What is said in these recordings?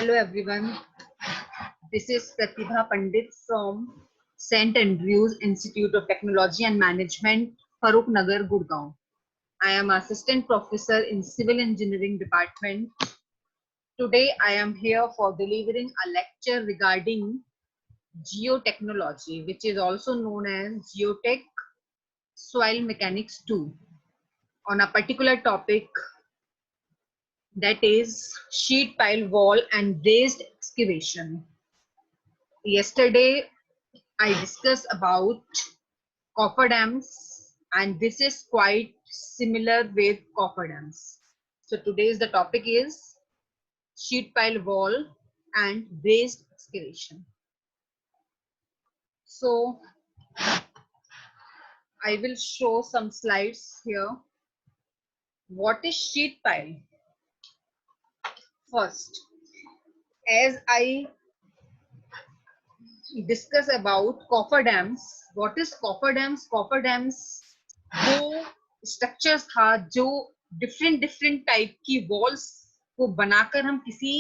Hello everyone, this is Pratibha Pandit from St. Andrews Institute of Technology and Management, Farooq Nagar, Gurgaon. I am Assistant Professor in Civil Engineering Department. Today I am here for delivering a lecture regarding geotechnology, which is also known as Geotech Soil Mechanics 2, on a particular topic, that is sheet pile wall and raised excavation. Yesterday I discussed about cofferdams, and this is quite similar with cofferdams. So today's the topic is sheet pile wall and raised excavation. So I will show some slides here. What is sheet pile? First, as I discuss about cofferdams, what is cofferdams? Cofferdams वो structures था जो different different type की walls को बनाकर हम किसी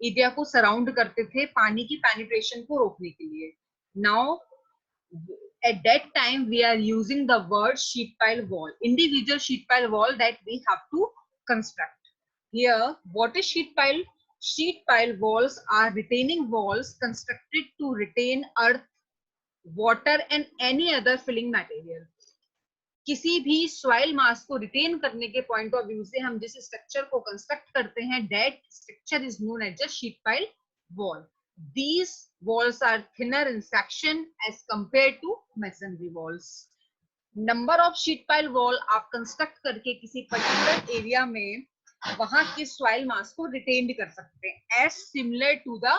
area को surround करते थे पानी की पेनिट्रेशन को रोकने के लिए. Now at that time we are using the word sheet pile wall, individual sheet pile wall that we have to construct. Here, what is sheet pile? Sheet pile walls are retaining walls constructed to retain earth, water and any other filling material. किसी भी soil मास को retain करने के point of view से हम जिस structure को construct करते हैं, that structure is known as a sheet pile wall. These walls are thinner in section as compared to masonry walls. Number of sheet pile wall आप construct करके किसी particular area में वहां की सॉइल मास को रिटेन कर सकते हैं, as similar to the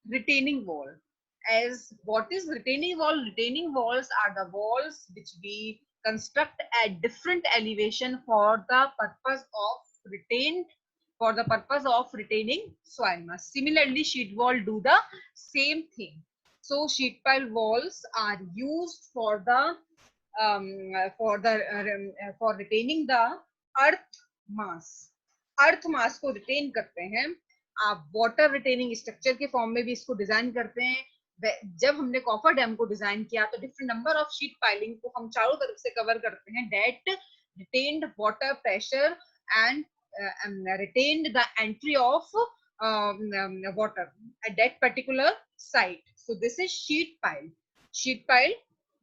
retaining wall. As what is retaining wall? Retaining walls are the walls which we construct at different elevation for the purpose of retaining soil mass. Similarly, sheet wall do the same thing. So sheet pile walls are used for retaining the earth mass. अर्थ मास को retain करते हैं. आप water retaining structure के form में भी इसको design करते हैं. जब हमने कॉफर डैम को डिजाइन किया तो different number of sheet piling को हम चारों तरफ से कवर करते हैं, that retained water pressure and retained the entry of water at that particular site. So this is sheet pile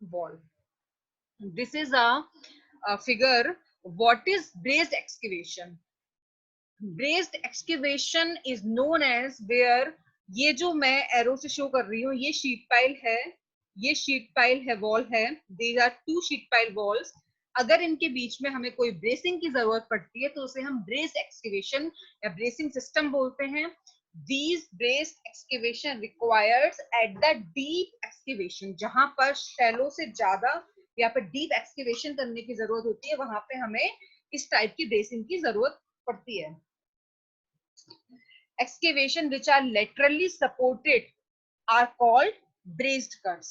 wall. This is a figure. What is braced excavation? Braced excavation is known as where, ये जो मैं arrow से show कर रही हूँ, ये sheet pile है, ये शीट पाइल है, वॉल है. These are two sheet pile walls. अगर इनके बीच में हमें कोई ब्रेसिंग की जरूरत पड़ती है तो उसे हम ब्रेस्ड एक्सकेवेशन या ब्रेसिंग सिस्टम बोलते हैं. These braced excavation requires at the deep excavation, जहां पर शैलो से ज्यादा या फिर डीप एक्सकेवेशन करने की जरूरत होती है, वहां पे हमें इस टाइप की ब्रेसिंग की जरूरत पड़ती है. Excavation which are laterally supported are called braced cuts.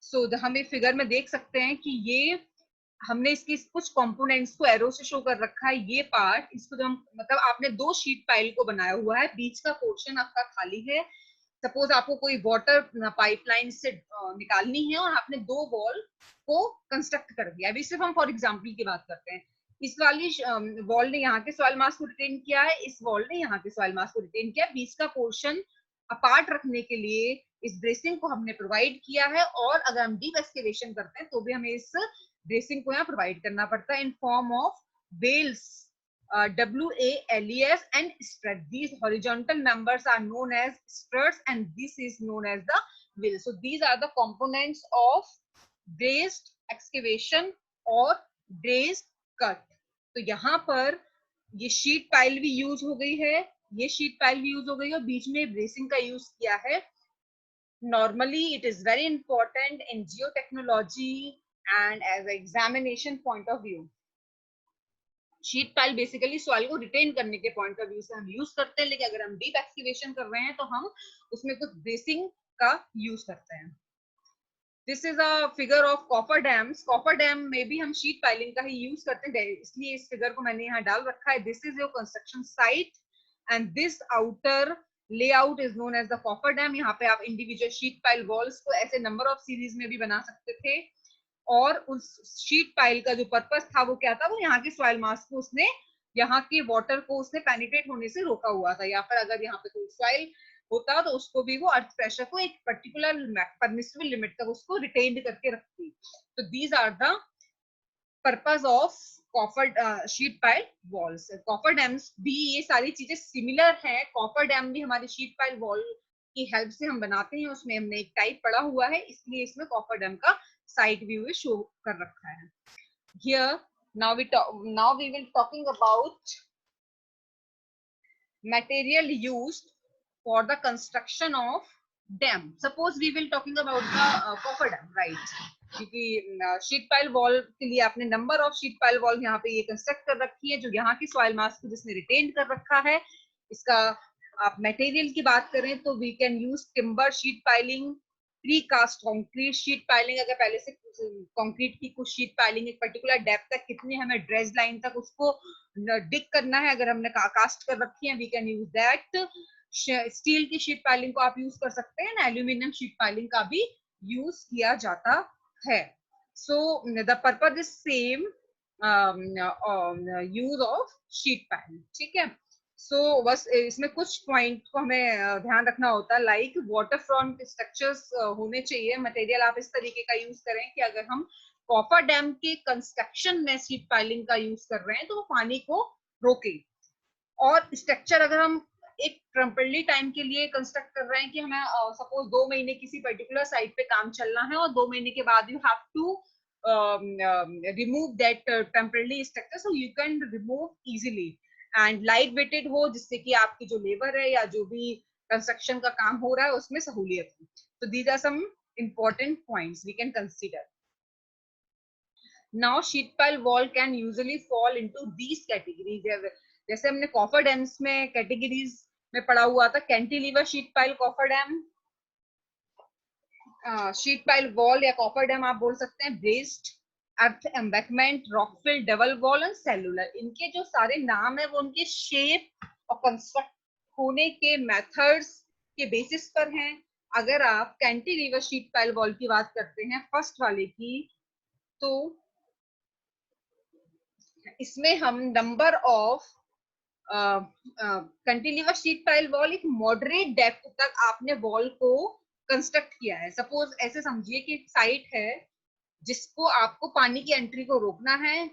So हम फिगर में देख सकते हैं कि ये हमने इसकी कुछ कंपोनेंट्स को एरो से शो कर रखा है. ये पार्ट, इसको जो हम मतलब आपने दो शीट पाइल को बनाया हुआ है, बीच का पोर्शन आपका खाली है. सपोज आपको कोई वाटर पाइपलाइन से निकालनी है और आपने दो वॉल को कंस्ट्रक्ट कर दिया. अभी सिर्फ हम फॉर एग्जांपल की बात करते हैं. इस वाली वॉल ने यहाँ के सॉइल मास को रिटेन किया है, इस वॉल ने यहाँ के सॉइल मास को रिटेन किया. बीच का पोर्शन अपार्ट रखने के लिए इस ब्रेसिंग को हमने प्रोवाइड किया है, और अगर हम डीप एक्सकेवेशन करते हैं तो भी हमें इस ब्रेसिंग को यहाँ प्रोवाइड करना पड़ता है in form of wales, WALES and strut. These horizontal members are known as struts and this is known as the wheel. So these are the components of braced excavation or braced cut. तो यहाँ पर ये sheet pile भी use हो गई है, ये sheet pile भी यूज हो गई है, और बीच में ब्रेसिंग का यूज किया है. Normally it is very important in geotechnology and as an examination point of view. Sheet pile basically soil को रिटेन करने के पॉइंट ऑफ व्यू से हम यूज करते हैं, लेकिन अगर हम डीप एक्सकेवेशन कर रहे हैं तो हम उसमें कुछ ब्रेसिंग का यूज करते हैं. This is a figure of coffer dams. Coffer dam में भी हम शीट पाइलिंग का ही यूज करते हैं, इसलिए इस फिगर को मैंने यहाँ डाल रखा है. This is your construction site and this outer layout is known as the cofferdam. यहाँ पे आप individual sheet pile walls को ऐसे number of series में भी बना सकते थे, और उस शीट पाइल का जो पर्पस था वो क्या था, वो यहाँ की सॉइल मास को उसने, यहाँ के वाटर को उसने पेनिट्रेट होने से रोका हुआ था, या फिर अगर यहाँ पे कोई सॉइल होता तो उसको भी वो अर्थ प्रेशर को एक पर्टिकुलर परमिसिबल लिमिट तक उसको रिटेन्ड करके रखती. तो these are the purpose of coffer sheet pile walls. Coffer dams भी ये सारी चीजें सिमिलर हैं. कॉफर डैम भी हमारी शीट पाइल वॉल की हेल्प से हम बनाते हैं, उसमें हमने एक टाइप पढ़ा हुआ है, इसलिए इसमें कॉफर डैम का साइड व्यू शो कर रखा है. Here now we will talking about material used for the construction of dam. Suppose we will talking about the coffer dam, right? क्योंकि शीट पाइल वॉल के लिए आपने number of sheet pile wall यहाँ पे ये कंस्ट्रक्ट कर रखी है, जो यहाँ की सॉइल मास को जिसने रिटेन कर रखा है. इसका आप मटेरियल की बात करें तो we can use timber sheet piling, precast concrete sheet piling. अगर पहले से कंक्रीट की कुछ शीट पाइलिंग एक पर्टिकुलर डेप्थ तक कितनी हमें ड्रेस लाइन तक उसको डिग करना है, अगर हमने कास्ट कर रखी है, we can use that. Steel की शीट पाइलिंग को आप यूज कर सकते हैं, एल्यूमिनियम शीट पाइलिंग का भी यूज किया जाता है. So the purpose is same use of sheet piling. ठीक है. सो बस इसमें कुछ पॉइंट को हमें ध्यान रखना होता है, लाइक वाटर फ्रंट स्ट्रक्चर्स होने चाहिए. मटेरियल आप इस तरीके का यूज करें कि अगर हम कॉफर डैम के कंस्ट्रक्शन में शीट पाइलिंग का यूज कर रहे हैं तो वो पानी को रोके. और स्ट्रक्चर अगर हम एक टेम्पररी टाइम के लिए कंस्ट्रक्ट कर रहे हैं कि हमें सपोज 2 महीने किसी पर्टिकुलर साइट पे काम चलना है, और 2 महीने के बाद you have to remove that temporary structure, so you can remove easily and light weighted हो, जिससे कि आपकी जो लेबर है या जो भी कंस्ट्रक्शन का काम हो रहा है उसमें सहूलियत हो. तो these are some important points we can consider. Now sheet pile wall can usually fall into these categories. जैसे हमने कॉफर डैम्स में कैटेगरीज में पढ़ा हुआ था, cantilever sheet pile coffer dam, sheet pile wall या कॉफर डैम आप बोल सकते हैं, braced, earth embankment, rockfill, double wall and cellular. इनके जो सारे नाम है वो उनके शेप और कंस्ट्रक्ट होने के मेथड्स के बेसिस पर हैं. अगर आप कैंटिलीवर शीट पाइल वॉल की बात करते हैं फर्स्ट वाले की, तो इसमें हम number of cantilever sheet pile wall एक मॉडरेट डेप्थ तक आपने वॉल को कंस्ट्रक्ट किया है. सपोज ऐसे समझिए कि एक साइट है जिसको आपको पानी की एंट्री को रोकना है,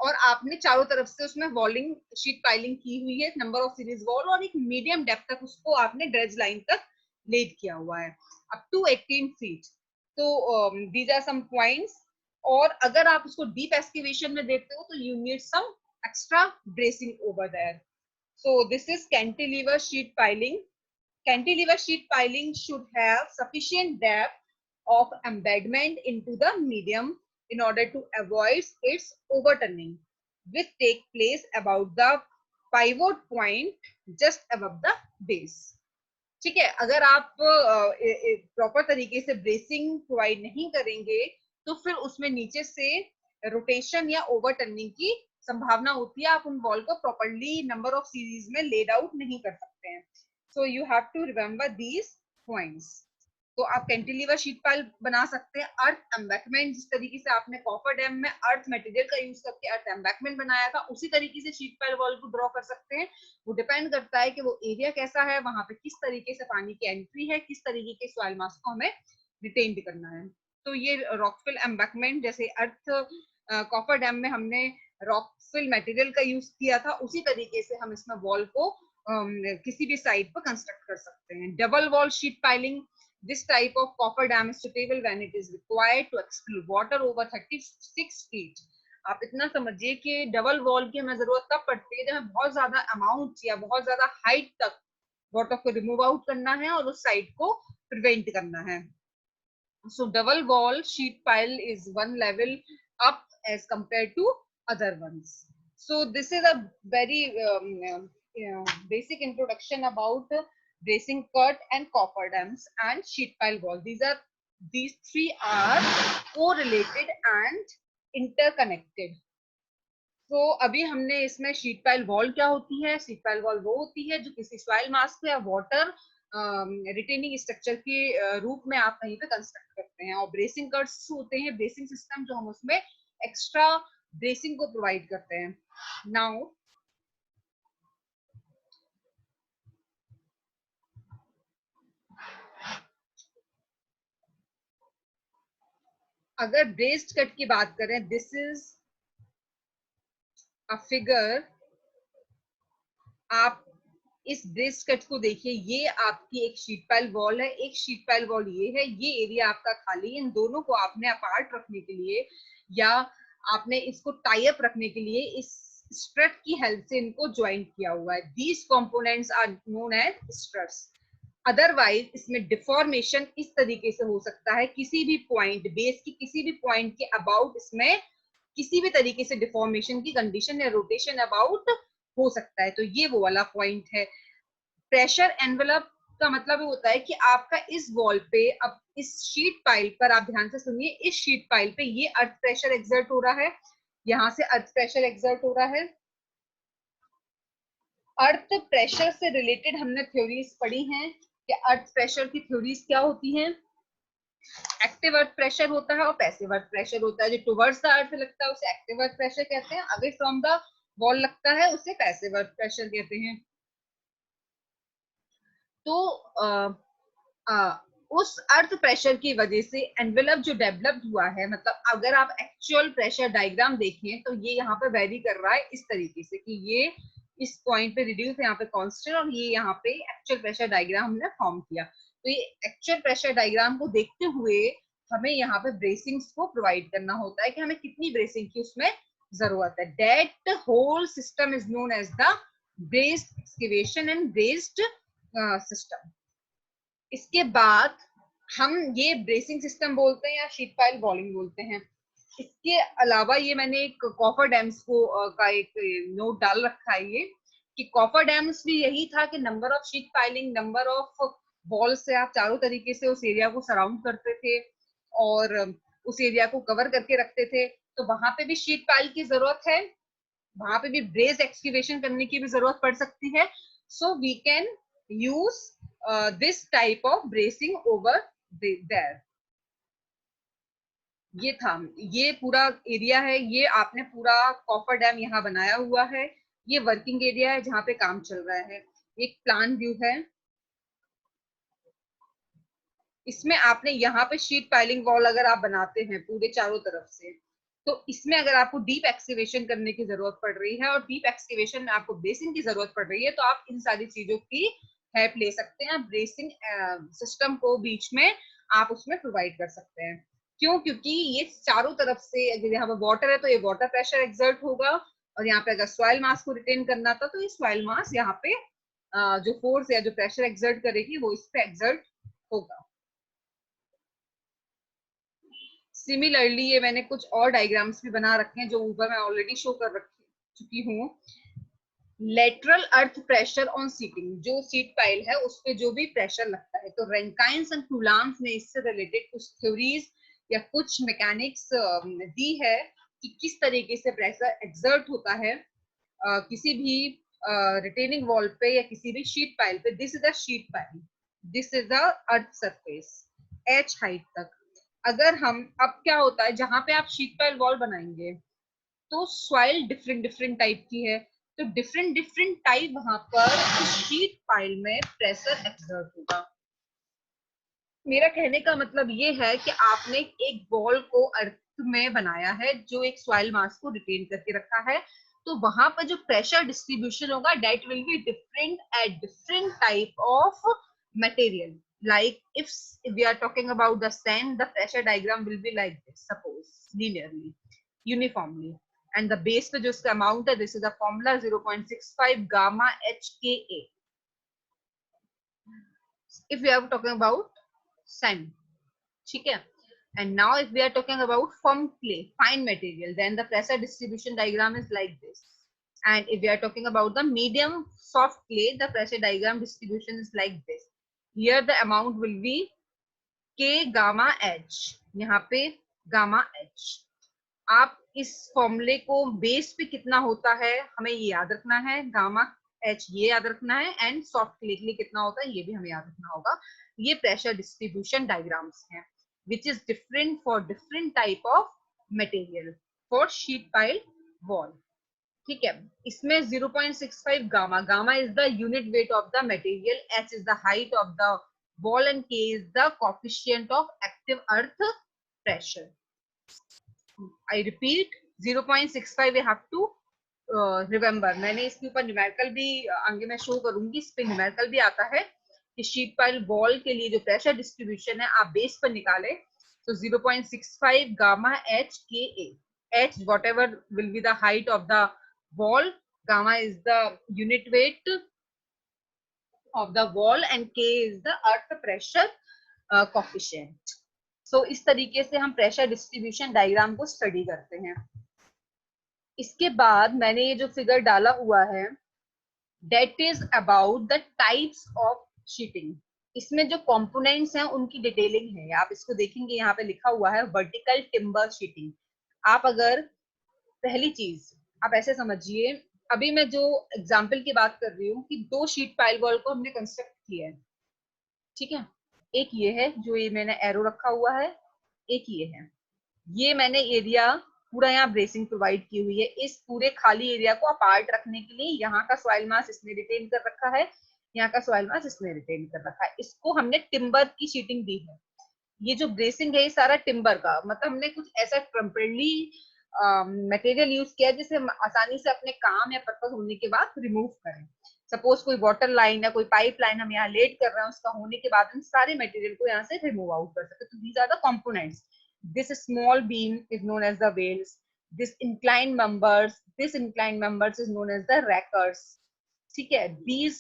और आपने चारों तरफ से उसमें वॉलिंग शीट पाइलिंग की हुई है, नंबर ऑफ सीरीज वॉल, और एक मीडियम डेप्थ तक उसको आपने ड्रेज लाइन तक लेड किया हुआ है, अप टू 18 फीट. तो दीज आर सम पॉइंट्स. और अगर आप उसको डीप एक्सकेवेशन में देखते हो तो you need some extra bracing over there. So this is cantilever sheet piling. Cantilever sheet piling should have sufficient depth of embedment into the medium in order to avoid its overturning, which take place about the pivot point just above the base. ठीक है. अगर आप proper तरीके से bracing provide नहीं करेंगे तो फिर उसमें नीचे से रोटेशन या ओवरटर्निंग की संभावना होती है. आप उन वॉल को प्रॉपर्ली नंबर ऑफ सीरीज में लेड आउट नहीं कर सकते हैं. So you have to remember these points. तो आप कैंटिलीवर शीट पाइल बना सकते हैं. अर्थ एम्बैकमेंट, जिस तरीके से आपने कॉफर डैम में अर्थ मटेरियल का यूज करके अर्थ एम्बैकमेंट बनाया था, उसी तरीके से शीट पाइल वॉल को ड्रॉ कर सकते हैं. वो डिपेंड करता है कि वो एरिया कैसा है, वहां पे किस तरीके से पानी की एंट्री है, किस तरीके के सॉइल मास को हमें रिटेन करना है. तो ये रॉकफिल एम्बैकमेंट, जैसे अर्थ कॉफर डैम में हमने रॉकफिल मटेरियल का यूज किया था, उसी तरीके से हम इसमें वॉल को किसी भी साइड पर कंस्ट्रक्ट कर सकते हैं. Double wall sheet piling, this type of coffer dam is suitable when it is required to expel water over 36 feet. आप इतना समझिए कि डबल वॉल की हमें जरूरत तब पड़ती है जब हमें बहुत ज्यादा अमाउंट या बहुत ज्यादा हाइट तक वाटर को रिमूव आउट करना है और उस साइड को प्रिवेंट करना है. So double wall sheet pile is one level up as compared to other ones. So this is a very basic introduction about bracing cut and coffer dams and sheet pile wall. These three are correlated and interconnected. तो अभी हमने इसमें sheet pile wall क्या होती है, sheet pile wall वो होती है जो किसी सॉइल मास को या वाटर रिटेनिंग स्ट्रक्चर के रूप में आप कहीं पे कंस्ट्रक्ट करते हैं, और ब्रेसिंग कर्ट्स होते हैं ब्रेसिंग सिस्टम जो हम उसमें एक्स्ट्रा ब्रेसिंग को प्रोवाइड करते हैं। नाउ अगर ब्रेस्ड कट की बात करें, दिस इज अ फिगर, आप इस ब्रेस्ट कट को देखिए, ये आपकी एक शीट पाइल वॉल है, एक शीट पाइल वॉल ये है, ये एरिया आपका खाली, इन दोनों को आपने अपार्ट रखने के लिए या आपने इसको टाई अप रखने के लिए इस स्ट्रट की हेल्प से इनको ज्वाइंट किया हुआ है। These components are known as struts. Otherwise इसमें डिफॉर्मेशन इस तरीके से हो सकता है, किसी भी पॉइंट बेस की किसी भी पॉइंट के अबाउट इसमें किसी भी तरीके से डिफॉर्मेशन की कंडीशन या रोटेशन अबाउट हो सकता है। तो ये वो वाला पॉइंट है। प्रेशर एनवेलप का मतलब होता है कि आपका इस वॉल पे, अब इस शीट पाइल पर आप ध्यान से सुनिए, इस शीट पाइल पे ये अर्थ प्रेशर एक्सर्ट हो रहा है, यहां से अर्थ प्रेशर एक्सर्ट हो रहा है। अर्थ प्रेशर से रिलेटेड हमने थ्योरीज पढ़ी हैं कि अर्थ प्रेशर की थ्योरीज क्या होती हैं। एक्टिव अर्थ प्रेशर होता है और पैसिव अर्थ प्रेशर होता है। जो टुवर्ड्स द अर्थ लगता है उसे एक्टिव अर्थ प्रेशर कहते हैं, अवे फ्रॉम द वॉल लगता है उसे पैसिव अर्थ प्रेशर कहते हैं। तो उस अर्थ प्रेशर की वजह से एनवेलप जो डेवलप्ड हुआ है, मतलब अगर आप एक्चुअल प्रेशर डायग्राम देखें तो ये यहाँ पे वेरी कर रहा है इस तरीके से कि ये इस पॉइंट पे रिड्यूस है, यहाँ पे कांस्टेंट, और ये यहाँ पे एक्चुअल प्रेशर डायग्राम हमने फॉर्म किया। तो ये एक्चुअल प्रेशर डायग्राम को देखते हुए हमें यहाँ पे ब्रेसिंग्स को प्रोवाइड करना होता है कि हमें कितनी ब्रेसिंग की उसमें जरूरत है। That whole system is known as the braced excavation and braced system. इसके बाद हम ये ब्रेसिंग सिस्टम बोलते हैं या शीट पाइल वॉलिंग बोलते हैं। इसके अलावा ये मैंने एक कॉफर डैम्स को का एक नोट डाल रखा है ये, कि कॉफर डैम्स भी यही था कि number of sheet piling, number of wall से आप चारों तरीके से उस एरिया को सराउंड करते थे और उस एरिया को कवर करके रखते थे। तो वहां पे भी शीट पाइल की जरूरत है, वहां पे भी ब्रेस एक्सक्यूवेशन करने की भी जरूरत पड़ सकती है। So we can use this type of bracing over there. ये था, ये पूरा एरिया है, ये आपने पूरा कॉफर डैम यहाँ बनाया हुआ है, ये वर्किंग एरिया है जहाँ पे काम चल रहा है। एक प्लान व्यू है, इसमें आपने यहाँ पे शीट पाइलिंग वॉल अगर आप बनाते हैं पूरे चारों तरफ से, तो इसमें अगर आपको डीप एक्सकेवेशन करने की जरूरत पड़ रही है और डीप एक्सकेवेशन में आपको ब्रेसिंग की जरूरत पड़ रही है, तो आप इन सारी चीजों की हेल्प ले सकते हैं। ब्रेसिंग सिस्टम को बीच में आप उसमें प्रोवाइड कर सकते हैं। क्यों? क्योंकि ये चारों तरफ से अगर यहाँ पे वाटर है तो ये वाटर प्रेशर एक्सर्ट होगा, और यहाँ पे अगर सॉइल मास को रिटेन करना था तो ये सॉइल मास यहाँ पे जो फोर्स या जो प्रेशर एक्सर्ट करेगी वो इस पे एक्सर्ट होगा। सिमिलरली ये मैंने कुछ और डायग्राम्स भी बना रखे हैं जो ऊपर मैं ऑलरेडी शो कर चुकी हूँ। Lateral earth pressure on sheeting, जो सीट पाइल है उस पे जो भी प्रेशर लगता है, तो रेंकाइंस एंड कूलाम्स ने इससे रिलेटेड कुछ थ्योरीज या कुछ मैकेनिक्स दी है कि किस तरीके से प्रेशर एक्सर्ट होता है किसी भी रिटेनिंग वॉल पे या किसी भी शीट पाइल पे। This is a sheet pile, this is the earth surface h height तक। अगर हम, अब क्या होता है जहां पे आप शीट पाइल वॉल बनाएंगे तो सॉइल डिफरेंट डिफरेंट टाइप की है, तो डिफरेंट डिफरेंट टाइप वहां पर शीट पाइल में प्रेशर एक्सर्ट होगा। मेरा कहने का मतलब ये है कि आपने एक वॉल को अर्थ में बनाया है जो एक सॉइल मास को रिटेन करके रखा है, तो वहां पर जो प्रेशर डिस्ट्रीब्यूशन होगा that will be different at different type of material. Like if we are talking about the sand, the pressure diagram will be like this, suppose linearly, uniformly, and the base पे जो इसका amount है, this is the formula 0.65 gamma HKA if we are talking about sand, ठीक है। And now if we are talking about firm clay, fine material, then the pressure distribution diagram is like this. And if we are talking about the medium soft clay, the pressure diagram distribution is like this. Here the amount will be K gamma H, यहाँ पे gamma H। आप इस फॉर्मूले को base पे कितना होता है हमें ये याद रखना है, गामा एच ये याद रखना है, एंड सॉफ्ट क्ले के लिए कितना होता है ये भी हमें याद रखना होगा। ये प्रेशर डिस्ट्रीब्यूशन डायग्राम्स हैं which is different for different type of material for sheet pile wall. ठीक है, इसमें 0.65 gamma, gamma is the unit weight of the material, H is the height of the wall and K is the coefficient of active earth pressure. I repeat 0.65 you have to remember. मैंने इसके ऊपर numerical भी आगे मैं show करूंगी, इस पे numerical भी आता है कि शीट पाइल वॉल के लिए जो प्रेशर डिस्ट्रीब्यूशन है आप बेस पर निकाले तो 0.65 गामा एच के ए, H whatever will be the height of the wall, gamma is the unit weight of the wall and K is the earth pressure coefficient. So इस तरीके से हम प्रेशर डिस्ट्रीब्यूशन डायग्राम को study करते हैं। इसके बाद मैंने ये जो फिगर डाला हुआ है that is about the types of sheeting. इसमें जो कंपोनेंट्स हैं उनकी डिटेलिंग है, आप इसको देखेंगे यहाँ पे लिखा हुआ है वर्टिकल टिम्बर शीटिंग। आप अगर पहली चीज आप ऐसे समझिए, अभी मैं जो एग्जाम्पल की बात कर रही हूँ कि 2 शीट पाइल वॉल को हमने कंस्ट्रक्ट किया है, ठीक है, एक ये है जो ये मैंने एरो रखा हुआ है, एक ये है, ये मैंने एरिया पूरा यहाँ ब्रेसिंग प्रोवाइड की हुई है। इस पूरे खाली एरिया को अपार्ट रखने के लिए यहाँ का सॉइल मास इसने रिटेन कर रखा है, यहाँ का सॉइल मास इसने रिटेन कर रखा है। इसको हमने टिम्बर की शीटिंग दी है। ये जो ब्रेसिंग है ये सारा टिम्बर का, मतलब हमने कुछ ऐसा टेम्परेरी मटेरियल यूज किया जिसे हम आसानी से अपने काम या पर्पस होने के बाद रिमूव करें। सपोज कोई वाटर लाइन या कोई पाइप लाइन हम यहाँ लेट कर रहे हैं, उसका होने के बाद हम सारे मटेरियल को यहाँ से रिमूव आउट कर सकते हैं। तो these are the components. This small beam is known as the wales. This inclined members is known as the rackers. ठीक है, these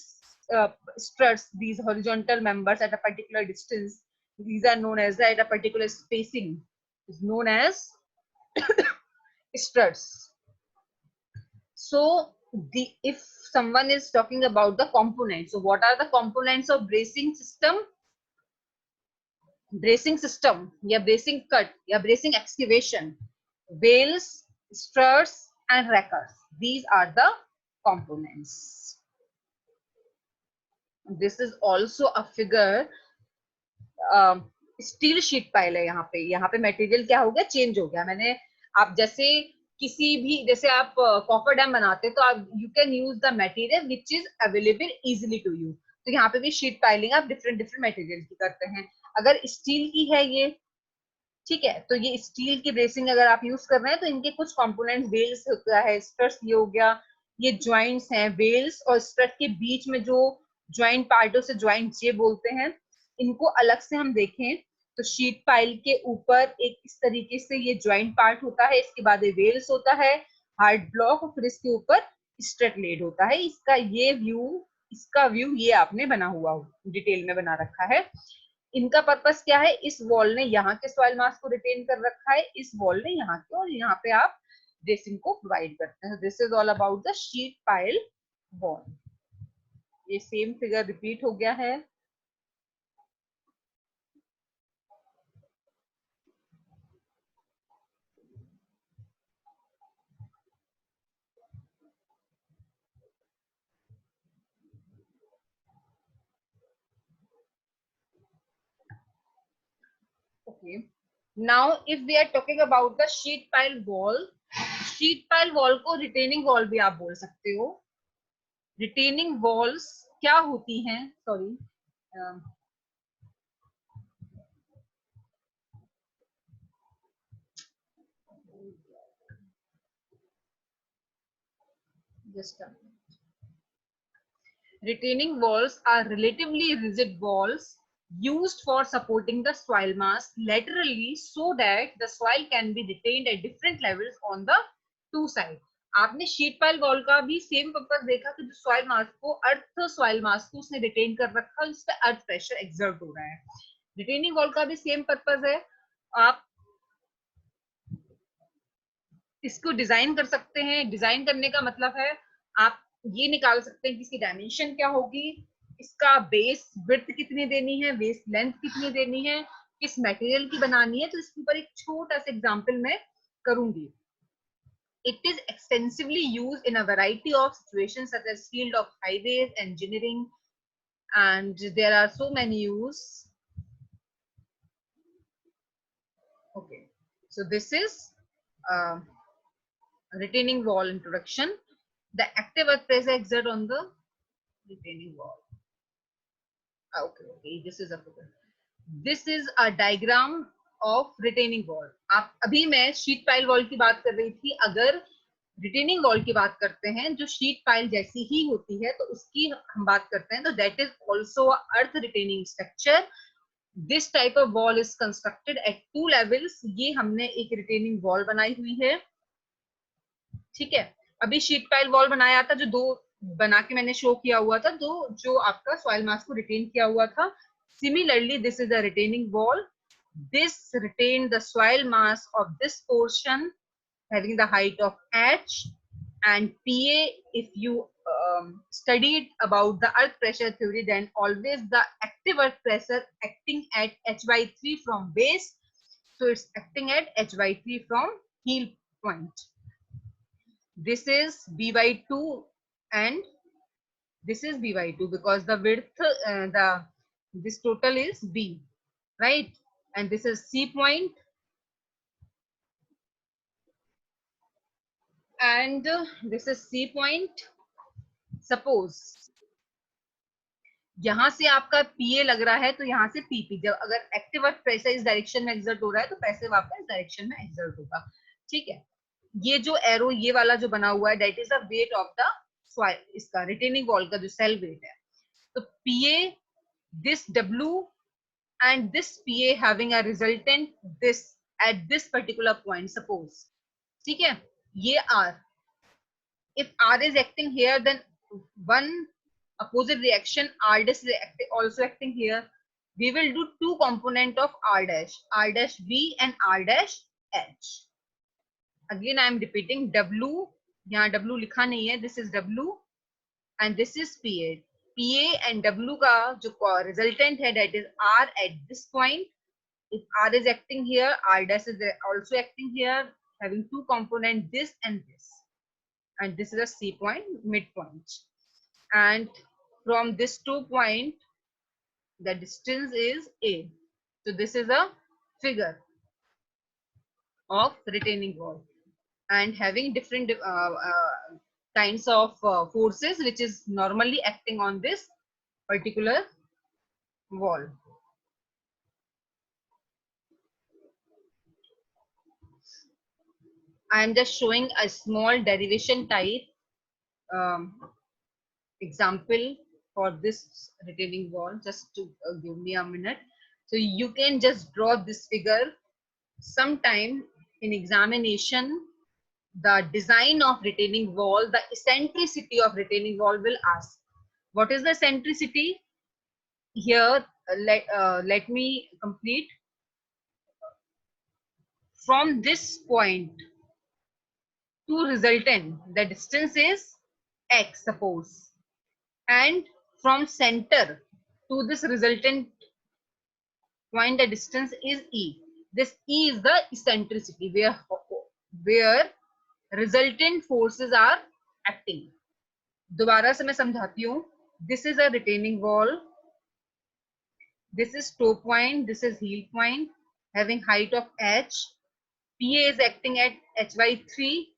struts, these horizontal members at a particular distance, these are known as at a particular spacing is known as struts. So if someone is talking about the components, so what are the components of bracing system? Bracing system या bracing cut या bracing excavation, wales, struts and rakers, these are the components. This is also a figure. Steel sheet pile है, यहाँ पे material क्या हो गया, change हो गया। मैंने आप जैसे किसी भी, जैसे आप कॉफर डैम बनाते हैं तो आप you can use the material which is available easily to you. तो यहाँ पे भी शीट पाइलिंग आप डिफरेंट मटेरियल की करते हैं। अगर स्टील की है ये, ठीक है, तो ये स्टील की ब्रेसिंग अगर आप यूज कर रहे हैं तो इनके कुछ कंपोनेंट्स, वेल्स होता है, स्ट्रट्स ये हो गया, ये जॉइंट्स हैं, वेल्स और स्ट्रट के बीच में जो जॉइंट पार्टों से जॉइंट जे बोलते हैं, इनको अलग से हम देखें तो शीट पाइल के ऊपर एक इस तरीके से ये जॉइंट पार्ट होता है, इसके बाद ये वेल्स होता है, हार्ड ब्लॉक, और फिर इसके ऊपर स्ट्रट लेड होता है। इसका व्यू ये आपने बना हुआ डिटेल में बना रखा है। इनका पर्पस क्या है, इस वॉल ने यहाँ के सॉइल मास को रिटेन कर रखा है, इस वॉल ने यहाँ के, और यहाँ पे आप ड्रेसिंग को प्रोवाइड करते हैं। This is all about the sheet pile wall. ये सेम फिगर रिपीट हो गया है। Okay. Now, if we are talking about the sheet pile wall, sheet pile wall को retaining wall भी आप बोल सकते हो। Retaining walls क्या होती हैं? Sorry, just a minute. Retaining walls are relatively rigid walls used for supporting the soil mass laterally so that the soil can be retained at different levels on the two sides. आपने sheet pile wall का भी same purpose देखा कि जो soil मास को, अर्थ soil मास को उसने retain कर रखा, उस पर अर्थ प्रेशर एक्सर्ट हो रहा है। रिटेनिंग वॉल का भी सेम पर्पस है। आप इसको डिजाइन कर सकते हैं। डिजाइन करने का मतलब है आप ये निकाल सकते हैं कि इसकी डायमेंशन क्या होगी, इसका बेस विड्थ कितनी देनी है, बेस लेंथ कितनी देनी है, किस मटेरियल की बनानी है। तो इसके ऊपर एक छोटा सा एग्जांपल मैं करूंगी। It is extensively used in a variety of situations such as field of highways, engineering, and there are so many use. Okay, so this is uh, retaining wall introduction. The active earth pressure exert on the retaining wall. Okay, this is a figure. This is a diagram of retaining wall. आप अभी मैं sheet pile wall की बात कर रही थी. अगर retaining wall की बात करते हैं जो शीट पाइल जैसी ही होती है तो उसकी हम बात करते हैं तो that is also earth retaining structure. This type of wall is constructed at 2 levels. ये हमने एक रिटेनिंग वॉल बनाई हुई है. ठीक है, अभी शीट पाइल वॉल बनाया था जो 2 बना के मैंने शो किया हुआ था, तो जो आपका सॉइल मास को रिटेन किया हुआ था. Similarly, this is a retaining wall. This retained the soil mass of this portion having the height of h, and PA, if you studied about the earth pressure theory, then always the active earth pressure acting at h by 3 from base. So it's acting at h by 3 from heel point. This is b by 2 and this is b by 2 because the width this total is b, right? And this is C point, and this is C point. Suppose यहां से आपका PA लग रहा है तो यहां से PP. जब अगर एक्टिव अर्थ प्रेशर इस डायरेक्शन में एक्सर्ट हो रहा है तो पैसिव आपका इस डायरेक्शन में एक्सर्ट होगा. ठीक है, ये जो एरो ये वाला जो बना हुआ है that is the weight of the soil. इसका रिटेनिंग वॉल का जो सेल वेट है. तो PA, this W and this PA having a resultant this at this particular point. Suppose, ठीक है, ये R. If R is acting here, then one opposite reaction R dash is also acting here. We will do 2 component of R dash B and R dash H. Again I am repeating, W, यहाँ W लिखा नहीं है, this is W and this is PA. PA and W का जो resultant है that is R at this point. If R is acting here, R dash is also acting here, having 2 components, this and this. And this is a C point, midpoint. And from this 2 point, the distance is A. So this is a figure of retaining wall and having different kinds of forces which is normally acting on this particular wall. I am just showing a small derivation type example for this retaining wall. Just to give me a minute. So you can just draw this figure. Sometime in examination, the design of retaining wall, the eccentricity of retaining wall will ask. What is the eccentricity? Here, let me complete. From this point to resultant, the distance is x, suppose. And from center to this resultant point, the distance is E. This E is the eccentricity where resultant forces are acting. दोबारा से मैं समझाती हूँ. This is a retaining wall. This is toe point. This is heel point, having height of h. PA is acting at h by 3.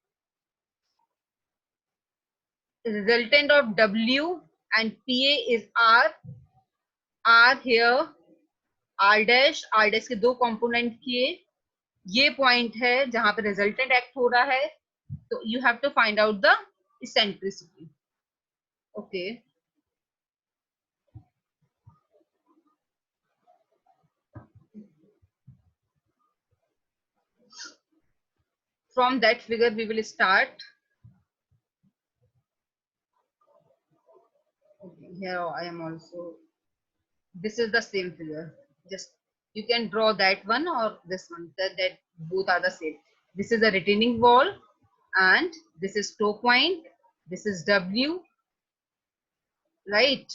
Resultant of W and PA is R. R here, R dash के 2 component किए. ये point है जहां पे resultant act हो रहा है. तो you have to find out the eccentricity. Okay. From that figure we will start. Okay, here I am also. This is the same figure. Just you can draw that one or this one. That both are the same. This is a retaining wall, and this is toe point. This is W. Right.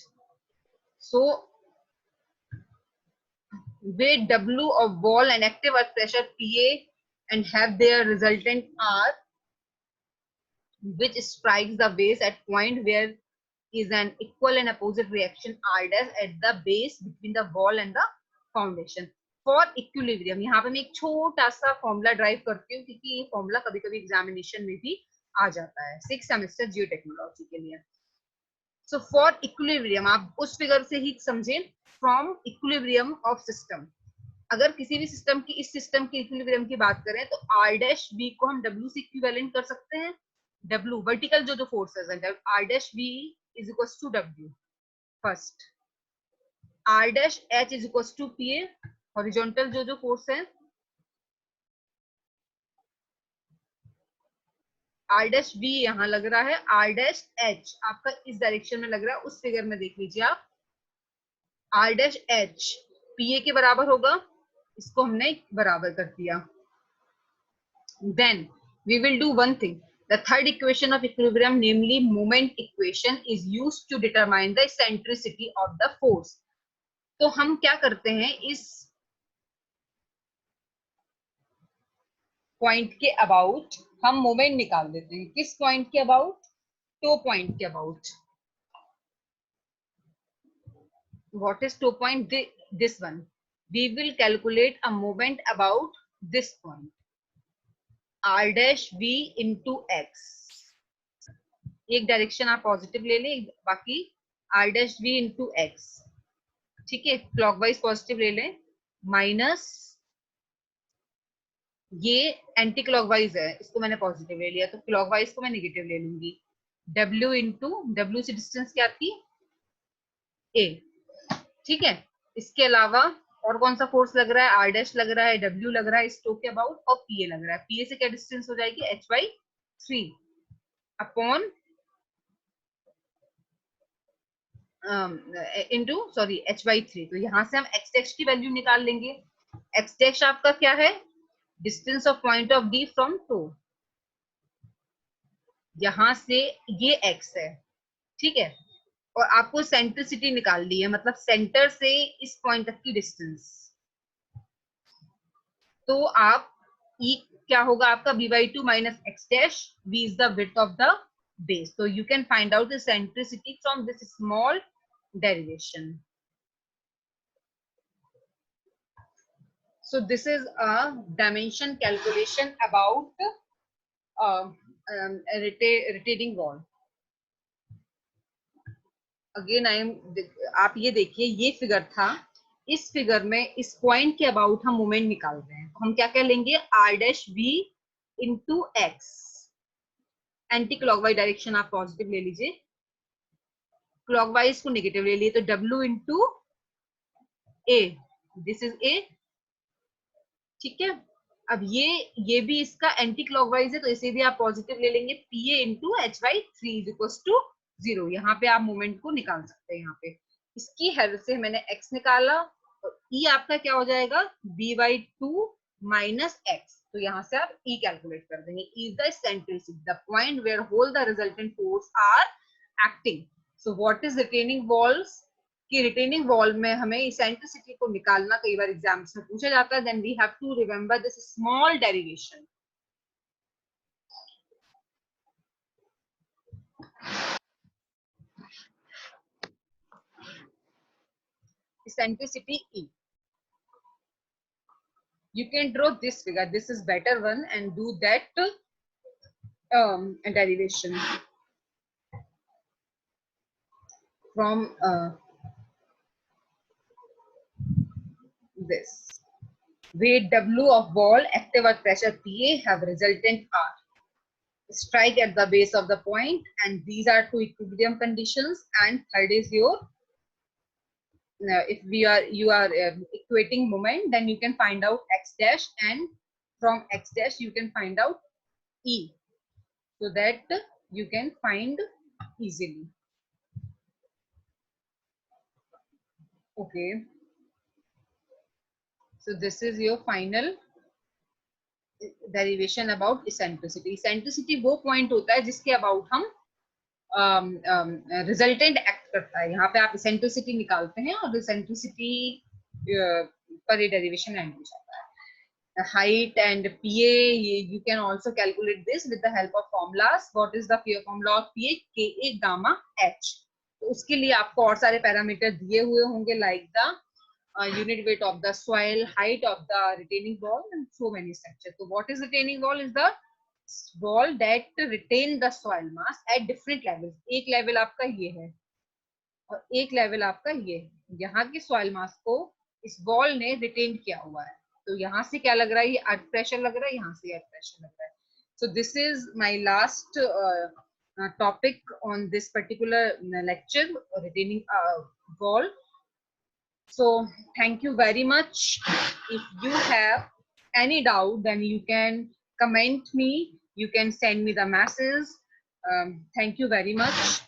So weight W of wall and active earth pressure PA and have their resultant R. which strikes the base at point where is an equal and opposite reaction R dash at the base between the wall and the foundation. For equilibrium, यहाँ पे मैं एक छोटा सा formula drive करती हूँ क्योंकि ये फॉर्मूला कभी कभी एग्जामिनेशन में भी आ जाता है 6th सेमेस्टर जियो टेक्नोलॉजी के लिए. सो फॉर इक्विलिब्रियम आप उस फिगर से ही समझें, फ्रॉम इक्विलिब्रियम ऑफ सिस्टम. अगर किसी भी सिस्टम की, इस सिस्टम की इक्विलिब्रियम की बात करें तो R डैश V को हम W से इक्विवेलेंट कर सकते हैं. W वर्टिकल जो फोर्सेस है, R dash V is equal to W first, R dash H is equal to PA horizontal जो फोर्स है, R डैश V यहाँ लग रहा है, R डैश H आपका इस डायरेक्शन में लग रहा है. उस फिगर में देख लीजिए आप, R डैश H PA के बराबर होगा, इसको हमने बराबर कर दिया. Then we will do one thing. The third equation of equilibrium, namely moment equation, is used to determine the eccentricity of the force. तो हम क्या करते हैं, इस पॉइंट के अबाउट हम मोमेंट निकाल देते हैं. किस पॉइंट के अबाउट? टो पॉइंट के about. What is toe point? This one. We will calculate a moment about this point. R dash V into X. एक डायरेक्शन आप पॉजिटिव ले लें, बाकी R dash V into X. ठीक है, clockwise positive ले लें, माइनस ये एंटी क्लॉकवाइज है, इसको मैंने पॉजिटिव ले लिया, तो क्लॉकवाइज को मैं नेगेटिव ले लूंगी. W इंटू W से डिस्टेंस क्या थी? A. ठीक है, इसके अलावा और कौन सा फोर्स लग रहा है? R डैश लग रहा है, W लग रहा है इस टो के अबाउट, और PA लग रहा है. PA से क्या डिस्टेंस हो जाएगी? H/3 upon into sorry H/3. तो यहाँ से हम X डैश की वैल्यू निकाल लेंगे. X डैश आपका क्या है? Distance of point of D from toe. यहां से ये X है, ठीक है, और आपको सेंट्रिसिटी निकालनी है, मतलब सेंटर से इस पॉइंट तक की डिस्टेंस. तो आप E क्या होगा आपका? B/2 minus X dash. V is the width of the base. So you can find out the centricity from this small derivation. So this is a dimension calculation about rotating wall. Again आप ये देखिए, ये figure था, इस figure में इस point के about हम मोमेंट निकाल रहे हैं. तो हम क्या कर लेंगे? R dash V into X. Anti clockwise direction आप पॉजिटिव ले लीजिए, क्लॉकवाइज को नेगेटिव ले लिए, तो W into A. This is A. ठीक है, अब ये भी इसका एंटी क्लॉकवाइज है, तो इसे भी आप पॉजिटिव ले लेंगे. PA into H/3 is equal to 0. यहाँ पे आप मोमेंट को निकाल सकते हैं. यहाँ पे इसकी हेल्प से मैंने X निकाला, और E आपका क्या हो जाएगा? B/2 minus X. तो यहाँ से आप E कैलकुलेट कर देंगे. E is the eccentricity, the point where whole the resultant force are acting. So what is retaining walls? कि रिटेनिंग वॉल में हमें इसेंट्रिसिटी को निकालना कई बार एग्जाम्स में पूछा जाता है. Then we have to remember this small derivation. Eccentricity E. You can draw this figure. This is better one, and do that derivation from this. Weight W of wall, active earth pressure PA, have resultant R. Strike at the base of the point, and these are two equilibrium conditions. And third is your if you are equating moment, then you can find out X dash, and from X dash you can find out E, so that you can find easily. Okay, so this is your final derivation about eccentricity. Eccentricity वो point होता है जिसके about हम resultant act करता है. यहाँ पे आप इसेंट्रिसिटी निकालते हैं, और इसेंट्रिसिटी पर ये डेरिवेशन एंड हो जाता है. height and PA. You can also calculate this with the help of formulas. What is the formula of PA? Ka gamma H. तो उसके लिए आपको और सारे पैरामीटर दिए हुए होंगे, like the unit weight of the soil, height of the retaining wall, and so many structure. So what is retaining wall? Is the wall that retain the soil mass at different levels. एक level आपका ये है और एक level आपका ये है. यहाँ की soil mass को इस wall ने retain किया हुआ है. तो यहाँ से क्या लग रहा है? ये earth pressure लग रहा है, यहाँ से earth pressure लग रहा है. So this is my last topic on this particular lecture, retaining wall. So thank you very much. If you have any doubt, then you can comment me. You can send me the message. Thank you very much.